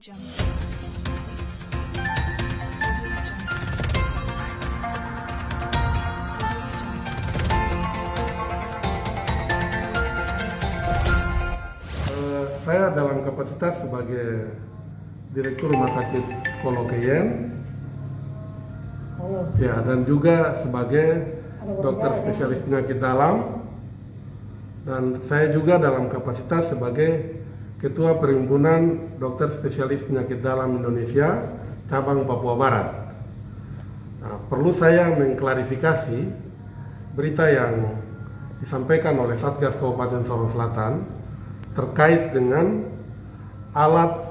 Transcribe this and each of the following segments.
Saya dalam kapasitas sebagai Direktur Rumah Sakit Psikolokeyen, ya, dan juga sebagai dokter spesialis penyakit dalam, dan saya juga dalam kapasitas sebagai Ketua Perhimpunan Dokter Spesialis Penyakit Dalam Indonesia cabang Papua Barat. Nah, perlu saya mengklarifikasi berita yang disampaikan oleh Satgas Kabupaten Sorong Selatan terkait dengan alat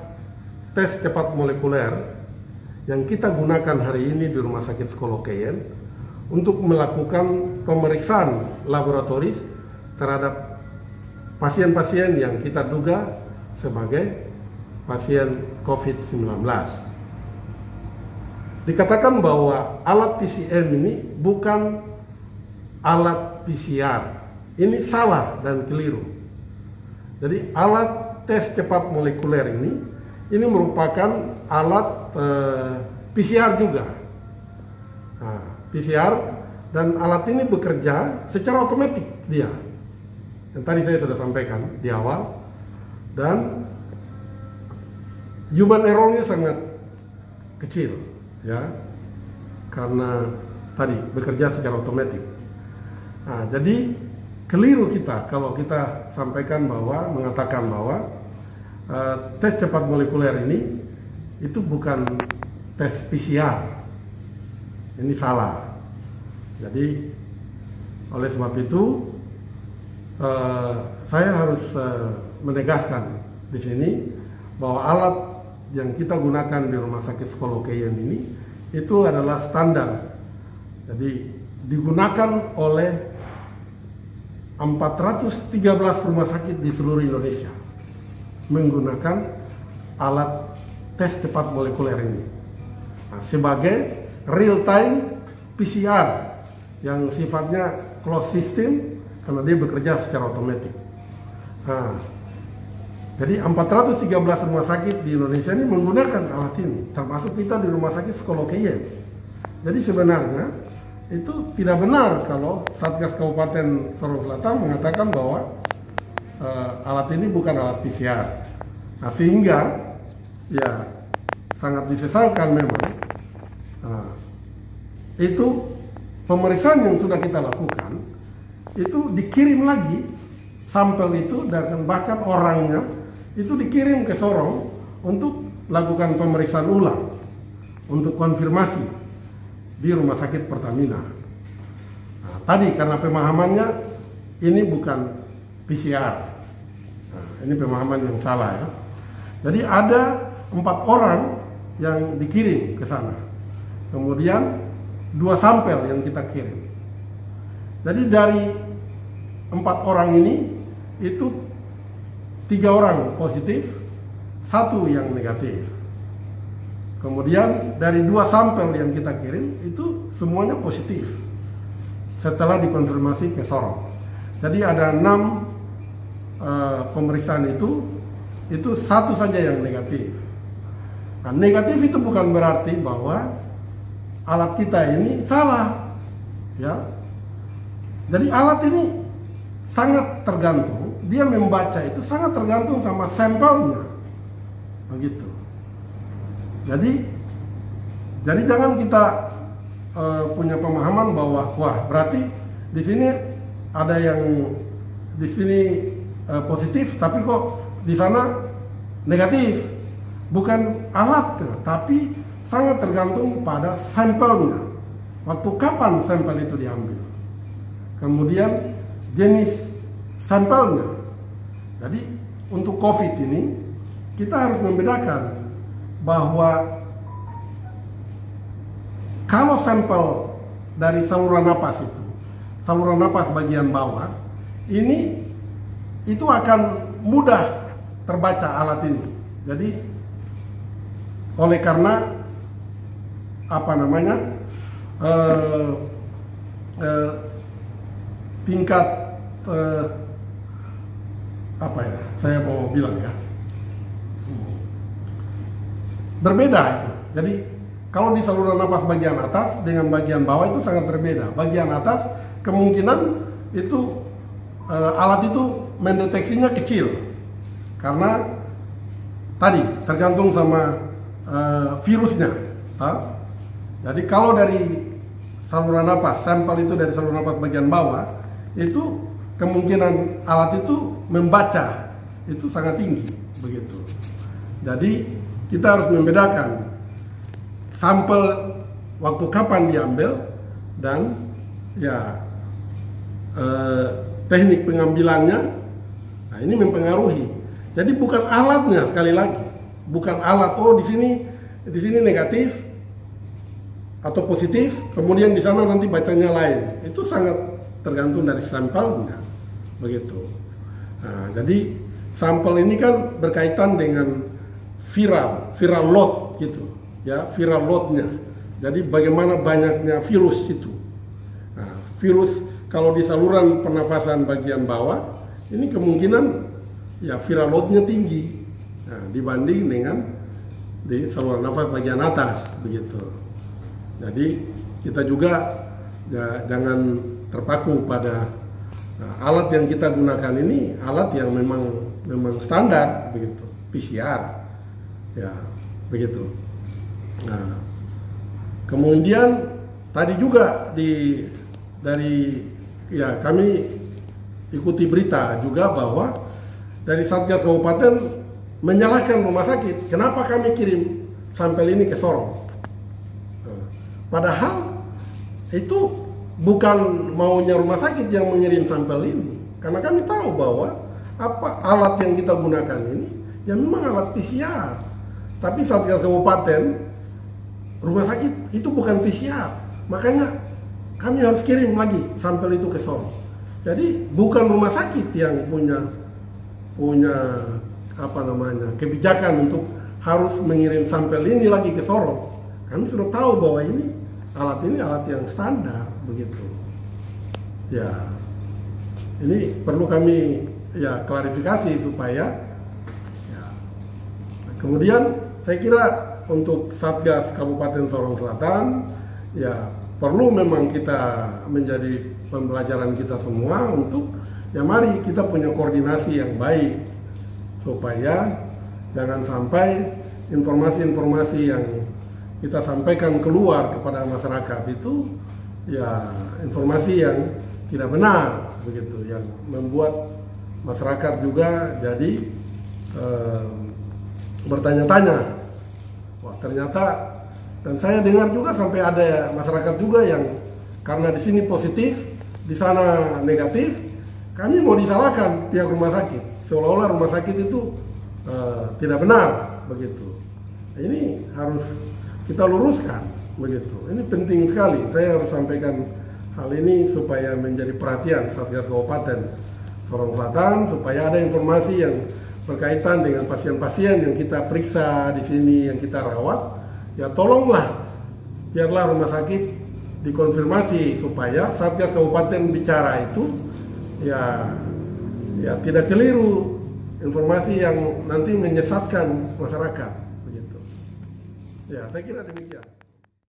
tes cepat molekuler yang kita gunakan hari ini di Rumah Sakit Psikolokeyen untuk melakukan pemeriksaan laboratoris terhadap pasien-pasien yang kita duga sebagai pasien COVID-19. Dikatakan bahwa alat TCM ini bukan alat PCR. Ini salah dan keliru. Jadi alat tes cepat molekuler ini merupakan alat PCR juga. Nah, PCR, dan alat ini bekerja secara otomatis dia. Yang tadi saya sudah sampaikan di awal, dan human error-nya sangat kecil, ya, karena tadi bekerja secara otomatis. Nah, jadi keliru kita kalau kita sampaikan bahwa, mengatakan bahwa tes cepat molekuler ini itu bukan tes PCR. Ini salah. Jadi oleh sebab itu saya harus menegaskan di sini bahwa alat yang kita gunakan di Rumah Sakit Psikolokeyen ini itu adalah standar. Jadi digunakan oleh 413 rumah sakit di seluruh Indonesia menggunakan alat tes cepat molekuler ini. Nah, sebagai real time PCR yang sifatnya closed system karena dia bekerja secara otomatis. Nah, jadi 413 rumah sakit di Indonesia ini menggunakan alat ini, termasuk kita di Rumah Sakit Psikolokeyen. Jadi sebenarnya itu tidak benar kalau Satgas Kabupaten Sorong Selatan mengatakan bahwa alat ini bukan alat PCR. Nah, sehingga ya sangat disesalkan memang. Nah, itu pemeriksaan yang sudah kita lakukan itu dikirim lagi sampel itu, dan bahkan orangnya itu dikirim ke Sorong untuk lakukan pemeriksaan ulang untuk konfirmasi di Rumah Sakit Pertamina. Nah, tadi karena pemahamannya ini bukan PCR. Nah, ini pemahaman yang salah, ya. Jadi ada 4 orang yang dikirim ke sana. Kemudian 2 sampel yang kita kirim. Jadi dari 4 orang ini itu 3 orang positif, 1 yang negatif. Kemudian dari 2 sampel yang kita kirim itu semuanya positif setelah dikonfirmasi ke Sorong. Jadi ada 6 pemeriksaan itu 1 saja yang negatif. Nah, negatif itu bukan berarti bahwa alat kita ini salah, ya. Jadi alat ini sangat tergantung, dia membaca itu sangat tergantung sama sampelnya, begitu. Jadi jangan kita punya pemahaman bahwa wah berarti di sini ada yang di sini positif tapi kok di sana negatif. Bukan alatnya, tapi sangat tergantung pada sampelnya. Waktu kapan sampel itu diambil. Kemudian jenis sampelnya. Jadi untuk COVID ini kita harus membedakan bahwa kalau sampel dari saluran napas itu, saluran napas bagian bawah, ini itu akan mudah terbaca alat ini. Jadi oleh karena apa namanya tingkat apa ya, saya mau bilang ya, berbeda itu. Jadi kalau di saluran napas bagian atas dengan bagian bawah itu sangat berbeda. Bagian atas kemungkinan itu alat itu mendeteksinya kecil karena tadi tergantung sama virusnya. Jadi kalau dari saluran napas, sampel itu dari saluran napas bagian bawah, itu kemungkinan alat itu membaca itu sangat tinggi, begitu. Jadi kita harus membedakan sampel waktu kapan diambil dan ya teknik pengambilannya. Nah, ini mempengaruhi. Jadi bukan alatnya, sekali lagi, bukan alat. Oh, di sini negatif atau positif, kemudian di sana nanti bacanya lain. Itu sangat tergantung dari sampelnya, begitu. Nah, jadi sampel ini kan berkaitan dengan viral load gitu, ya, viral loadnya. Jadi bagaimana banyaknya virus itu. Nah, virus kalau di saluran pernafasan bagian bawah, ini kemungkinan ya viral loadnya tinggi, nah, dibanding dengan di saluran nafas bagian atas, begitu. Jadi kita juga ya, jangan terpaku pada alat yang kita gunakan ini, alat yang memang standar, begitu, PCR, ya, begitu. Nah, kemudian tadi juga dari ya kami ikuti berita juga bahwa dari Satgas Kabupaten menyalahkan rumah sakit, kenapa kami kirim sampel ini ke Sorong. Nah, padahal itu bukan maunya rumah sakit yang mengirim sampel ini, karena kami tahu bahwa alat yang kita gunakan ini ya memang alat PCR. Tapi Satgas Kabupaten, rumah sakit itu bukan PCR, makanya kami harus kirim lagi sampel itu ke Sorong. Jadi bukan rumah sakit yang punya kebijakan untuk harus mengirim sampel ini lagi ke Sorong. Kami sudah tahu bahwa ini alat yang standar, begitu. Ya, ini perlu kami ya klarifikasi supaya ya. Kemudian saya kira untuk Satgas Kabupaten Sorong Selatan ya perlu memang kita menjadi pembelajaran kita semua untuk ya mari kita punya koordinasi yang baik supaya jangan sampai informasi-informasi yang kita sampaikan keluar kepada masyarakat itu ya informasi yang tidak benar, begitu, yang membuat masyarakat juga jadi bertanya-tanya. Wah, ternyata, dan saya dengar juga sampai ada masyarakat juga yang karena di sini positif, di sana negatif, kami mau disalahkan pihak rumah sakit, seolah-olah rumah sakit itu tidak benar, begitu. Ini harus kita luruskan, begitu. Ini penting sekali. Saya harus sampaikan hal ini supaya menjadi perhatian Satgas Kabupaten Sorong Selatan, supaya ada informasi yang berkaitan dengan pasien-pasien yang kita periksa di sini, yang kita rawat. Ya tolonglah, biarlah rumah sakit dikonfirmasi supaya Satgas Kabupaten bicara itu ya tidak keliru informasi yang nanti menyesatkan masyarakat, begitu. Ya, saya kira demikian.